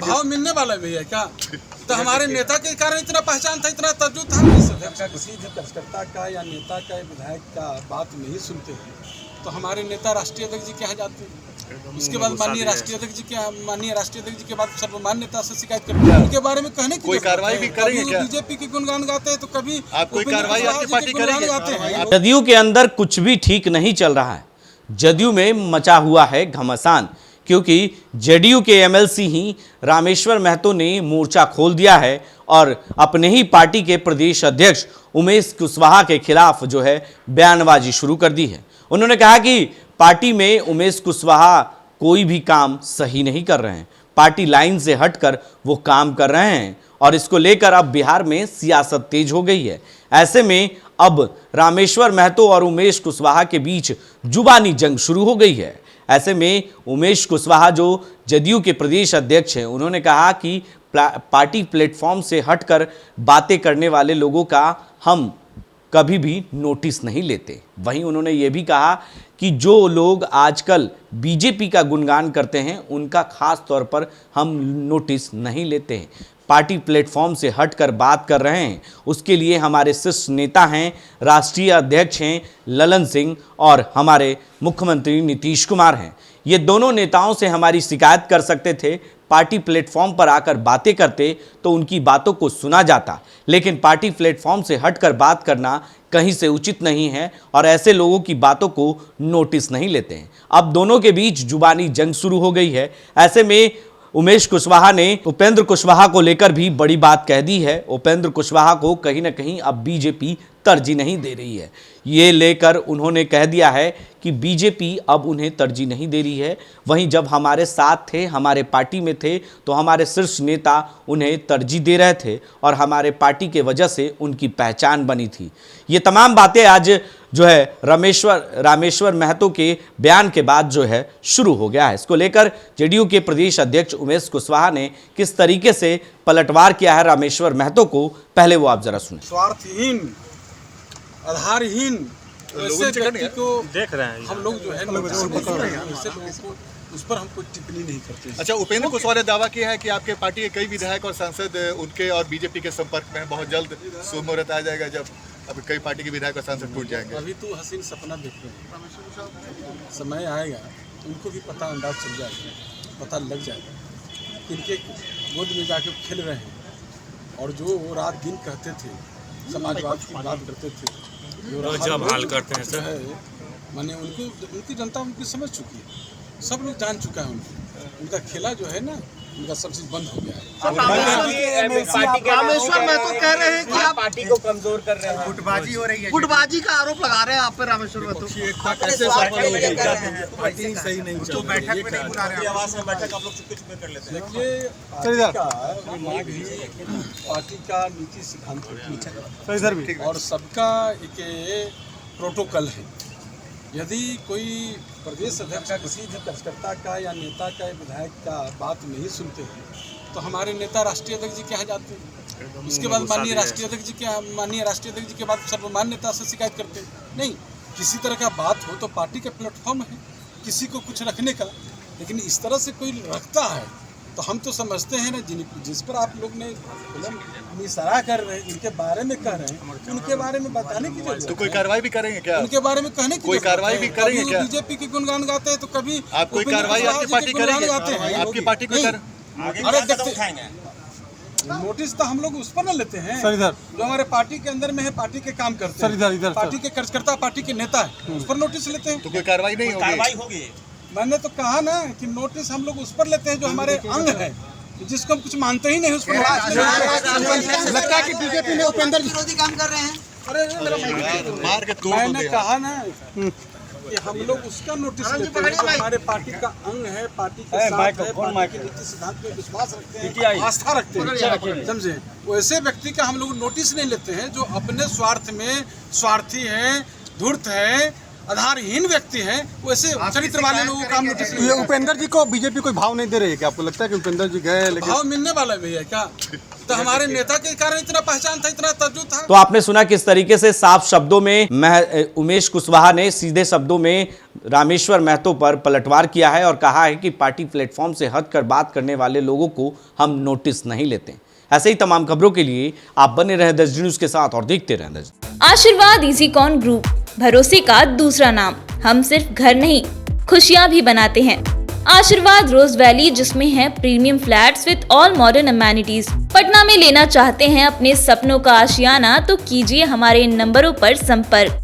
भाव मिलने वाला भी है क्या? तो हमारे नेता के कारण इतना पहचान था, इतना तर्जु था। किसी भी कार्यकर्ता का या नेता का या विधायक का बात नहीं सुनते हैं तो हमारे नेता राष्ट्रीय अध्यक्ष जी के यहाँ जाते हैं। उसके बाद माननीय राष्ट्रीय अध्यक्ष जी के बाद सर्वमान्य नेता से शिकायत करते हैं। उनके बारे में कहने की कोई कार्रवाई भी करेंगे क्या? बीजेपी के गुणगान गाते हैं तो कभी आप कोई कार्रवाई आपकी पार्टी करेंगे? जदयू के अंदर कुछ भी ठीक नहीं चल रहा है। जदयू में मचा हुआ है घमासान, क्योंकि जेडीयू के एमएलसी ही रामेश्वर महतो ने मोर्चा खोल दिया है और अपने ही पार्टी के प्रदेश अध्यक्ष उमेश कुशवाहा के खिलाफ जो है बयानबाजी शुरू कर दी है। उन्होंने कहा कि पार्टी में उमेश कुशवाहा कोई भी काम सही नहीं कर रहे हैं, पार्टी लाइन से हटकर वो काम कर रहे हैं और इसको लेकर अब बिहार में सियासत तेज हो गई है। ऐसे में अब रामेश्वर महतो और उमेश कुशवाहा के बीच जुबानी जंग शुरू हो गई है। ऐसे में उमेश कुशवाहा जो जदयू के प्रदेश अध्यक्ष हैं, उन्होंने कहा कि पार्टी प्लेटफॉर्म से हटकर बातें करने वाले लोगों का हम कभी भी नोटिस नहीं लेते। वहीं उन्होंने ये भी कहा कि जो लोग आजकल बीजेपी का गुणगान करते हैं उनका खास तौर पर हम नोटिस नहीं लेते हैं। पार्टी प्लेटफॉर्म से हटकर बात कर रहे हैं, उसके लिए हमारे शीर्ष नेता हैं, राष्ट्रीय अध्यक्ष हैं ललन सिंह और हमारे मुख्यमंत्री नीतीश कुमार हैं। ये दोनों नेताओं से हमारी शिकायत कर सकते थे, पार्टी प्लेटफॉर्म पर आकर बातें करते तो उनकी बातों को सुना जाता, लेकिन पार्टी प्लेटफॉर्म से हटकर बात करना कहीं से उचित नहीं है और ऐसे लोगों की बातों को नोटिस नहीं लेते हैं। अब दोनों के बीच जुबानी जंग शुरू हो गई है। ऐसे में उमेश कुशवाहा ने उपेंद्र कुशवाहा को लेकर भी बड़ी बात कह दी है। उपेंद्र कुशवाहा को कहीं ना कहीं अब बीजेपी तरजीह नहीं दे रही है। ये लेकर उन्होंने कह दिया है कि बीजेपी अब उन्हें तरजीह नहीं दे रही है। वहीं जब हमारे साथ थे, हमारे पार्टी में थे, तो हमारे शीर्ष नेता उन्हें तरजीह दे रहे थे और हमारे पार्टी के वजह से उनकी पहचान बनी थी। ये तमाम बातें आज जो है रामेश्वर महतो के बयान के बाद जो है शुरू हो गया है। इसको लेकर जेडीयू के प्रदेश अध्यक्ष उमेश कुशवाहा ने किस तरीके से पलटवार किया है रामेश्वर महतो को, पहले वो आप जरा सुने। स्वार्थहीन, आधारहीन ऐसे व्यक्ति को देख रहे हैं हम लोग जो है उस पर हम कोई टिप्पणी नहीं करते। अच्छा, उपेंद्र कुशवाहा ने दावा किया है कि आपके पार्टी के कई विधायक और सांसद उनके और बीजेपी के संपर्क में बहुत जल्द शुभ मुहूर्त आ जाएगा जब अब कई पार्टी के विधायक और सांसद टूट जाएंगे। अभी तो हसीन सपना देख रहे हैं, समय आएगा उनको भी पता अंदाज चल जाएगा, पता लग जाएगा। इनके गोद में जाके खेल रहे हैं और जो वो रात दिन कहते थे, समाजवाद की बात करते थे, जो हाल करते हैं है, माने उनकी जनता उनकी समझ चुकी है, सब लोग जान चुका है उनका खेला जो है ना, उनका सब चीज बंद हो गया है। रामेश्वर महतो कह रहे हैं कि आप पार्टी को कमजोर कर रहे हैं, गुटबाजी हो रही है, गुटबाजी का आरोप लगा रहे हैं आप पे रामेश्वर महतो। कैसे पार्टी सही नहीं चल रही है, बैठक में नहीं बुला रहे, आवाज में बैठक आप लोग चुपके कर लेते हैं। देखिए पार्टी का नीति सिद्धांत होती है और सबका एक प्रोटोकॉल है। यदि कोई प्रदेश अध्यक्ष किसी भी कार्यकर्ता का या नेता का या विधायक का बात नहीं सुनते हैं तो हमारे नेता राष्ट्रीय अध्यक्ष जी के यहाँ जाते हैं। उसके बाद माननीय राष्ट्रीय अध्यक्ष जी के बाद सर्वमान्य नेता से शिकायत करते हैं। नहीं, किसी तरह का बात हो तो पार्टी का प्लेटफॉर्म है किसी को कुछ रखने का, लेकिन इस तरह से कोई रखता है तो हम तो समझते हैं ना, जिस पर आप लोग ने निशाना कर रहे हैं, इनके बारे में कह रहे हैं, उनके बारे में बताने की जरूरत है। तो कोई कार्रवाई भी करेंगे क्या? उनके बारे में कहने की कोई कार्रवाई भी करेंगे क्या? बीजेपी के गुणगान गाते हैं तो कभी आप कोई कार्रवाई आपकी पार्टी करेंगे? आपकी पार्टी कोई नोटिस तो हम लोग उस पर न लेते हैं जो हमारे पार्टी के अंदर में है, पार्टी के काम करते हैं, पार्टी के कार्यकर्ता, पार्टी के नेता है, उस पर नोटिस लेते हैं। तो कोई कार्रवाई नहीं होगी। मैंने तो कहा ना कि नोटिस हम लोग उस पर लेते हैं जो हमारे अंग है, जिसको हम कुछ मानते ही नहीं उस पर। लगता है कि बीजेपी में उपेंद्र विरोधी काम कर रहे हैं। मैंने कहा ना कि हम लोग उसका नोटिस लेते हैं जो हमारे पार्टी का अंग है, पार्टी के साथ है, पार्टी के नीति सिद्धांत में विश्वास रखते हैं, आस्था रखते हैं, समझे। वैसे व्यक्ति का हम लोग नोटिस नहीं लेते हैं जो अपने स्वार्थ में स्वार्थी है, धूर्त है, आधारहीन व्यक्ति हैं, वैसे चरित्र वाले लोगों का नोटिस। उपेंद्र जी को बीजेपी कोई भाव नहीं दे रही है क्या? आपको लगता है कि उपेंद्र जी गए लेकिन भाव मिलने वाला भी है क्या? तो हमारे नेता के कारण इतना पहचान था, इतना तर्जु था। तो आपने सुना किस तरीके से साफ शब्दों में उमेश कुशवाहा ने सीधे शब्दों में रामेश्वर महतो पर पलटवार किया है और कहा है कि पार्टी प्लेटफॉर्म से हटकर बात करने वाले लोगों को हम नोटिस नहीं लेते। ऐसे ही तमाम खबरों के लिए आप बने रहे 10 न्यूज के साथ और देखते रहें 10। आशीर्वाद इजीकॉन ग्रुप, भरोसे का दूसरा नाम। हम सिर्फ घर नहीं, खुशियां भी बनाते हैं। आशीर्वाद रोज वैली, जिसमें है premium flats with all modern amenities. Patna में लेना चाहते हैं अपने सपनों का आशियाना, तो कीजिए हमारे इन नंबरों पर संपर्क।